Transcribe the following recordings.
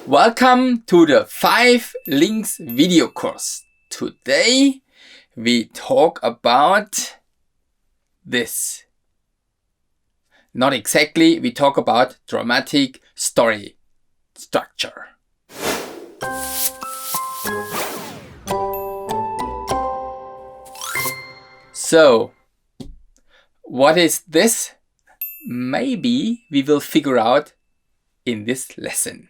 Welcome to the 5 links video course. Today we talk about this. Not exactly, we talk about dramatic story structure. So, what is this? Maybe we will figure out in this lesson.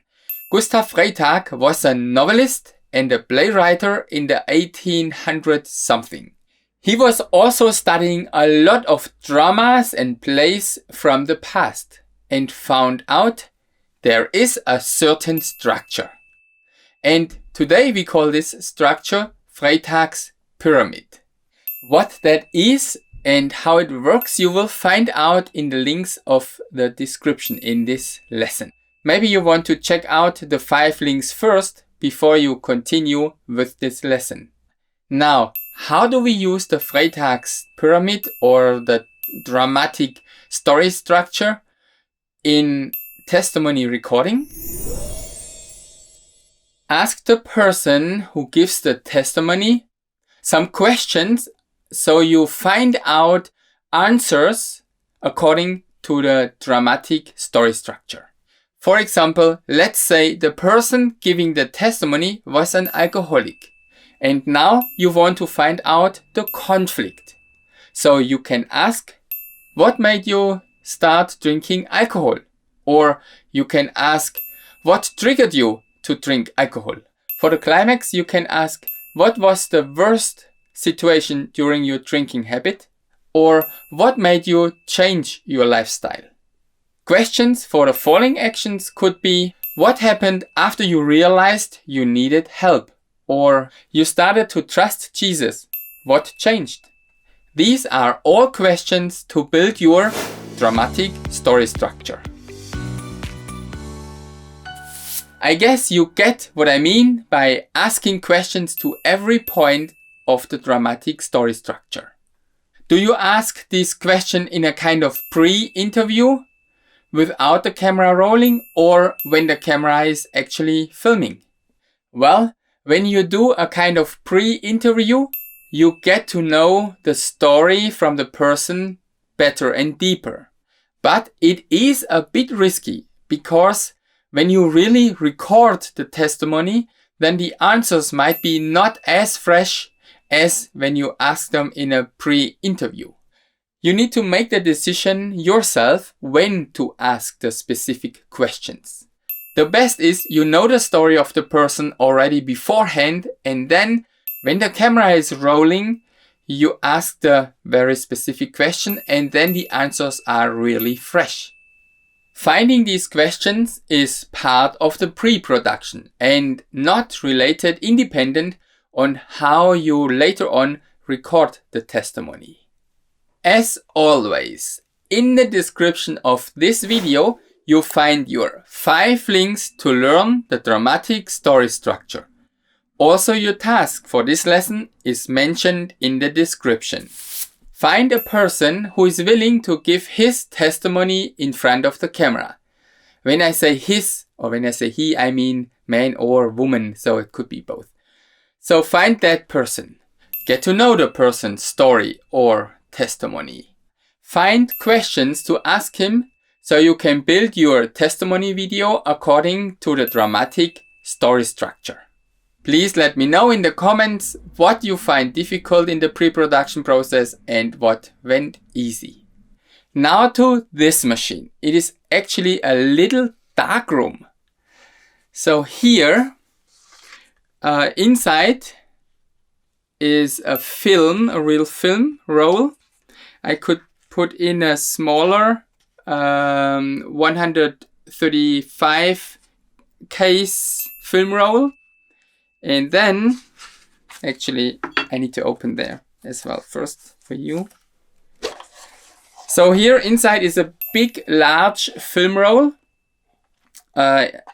Gustav Freytag was a novelist and a playwright in the 1800s something. He was also studying a lot of dramas and plays from the past and found out there is a certain structure. And today we call this structure Freytag's pyramid. What that is and how it works you will find out in the links of the description in this lesson. Maybe you want to check out the 5 links first before you continue with this lesson. Now, how do we use the Freytag's pyramid or the dramatic story structure in testimony recording? Ask the person who gives the testimony some questions so you find out answers according to the dramatic story structure. For example, let's say the person giving the testimony was an alcoholic and now you want to find out the conflict. So you can ask, what made you start drinking alcohol? Or you can ask, what triggered you to drink alcohol? For the climax, you can ask, what was the worst situation during your drinking habit? Or what made you change your lifestyle? Questions for the following actions could be, what happened after you realized you needed help? Or you started to trust Jesus? What changed? These are all questions to build your dramatic story structure. I guess you get what I mean by asking questions to every point of the dramatic story structure. Do you ask this question in a kind of pre-interview without the camera rolling or when the camera is actually filming? Well, when you do a kind of pre-interview, you get to know the story from the person better and deeper. But it is a bit risky because when you really record the testimony, then the answers might be not as fresh as when you ask them in a pre-interview. You need to make the decision yourself when to ask the specific questions. The best is you know the story of the person already beforehand, and then when the camera is rolling, you ask the very specific question and then the answers are really fresh. Finding these questions is part of the pre-production and not related independent on how you later on record the testimony. As always, in the description of this video, you'll find your 5 links to learn the dramatic story structure. Also, your task for this lesson is mentioned in the description. Find a person who is willing to give his testimony in front of the camera. When I say his or when I say he, I mean man or woman, so it could be both. So find that person. Get to know the person's story or testimony. Find questions to ask him so you can build your testimony video according to the dramatic story structure. Please let me know in the comments what you find difficult in the pre-production process and what went easy. Now to this machine. It is actually a little dark room. So here inside is a film, a real film roll. I could put in a smaller 135 case film roll. And then, actually, I need to open there as well first for you. So here inside is a big, large film roll,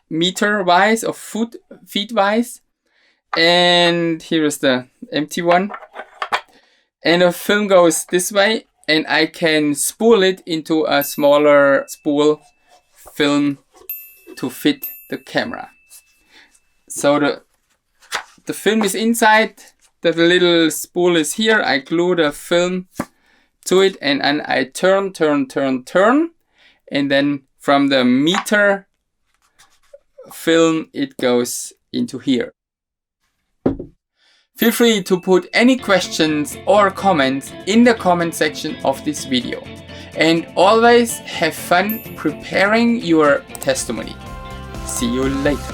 meter-wise or feet-wise. And here is the empty one. And the film goes this way, and I can spool it into a smaller spool film to fit the camera. So the film is inside, the little spool is here, I glue the film to it, and I turn, and then from the meter film it goes into here. Feel free to put any questions or comments in the comment section of this video. And always have fun preparing your testimony. See you later.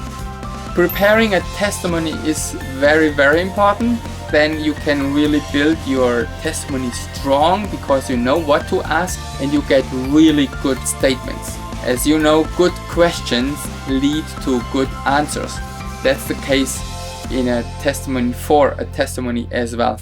Preparing a testimony is very, very important. Then you can really build your testimony strong because you know what to ask and you get really good statements. As you know, good questions lead to good answers. That's the case in a testimony for a testimony as well.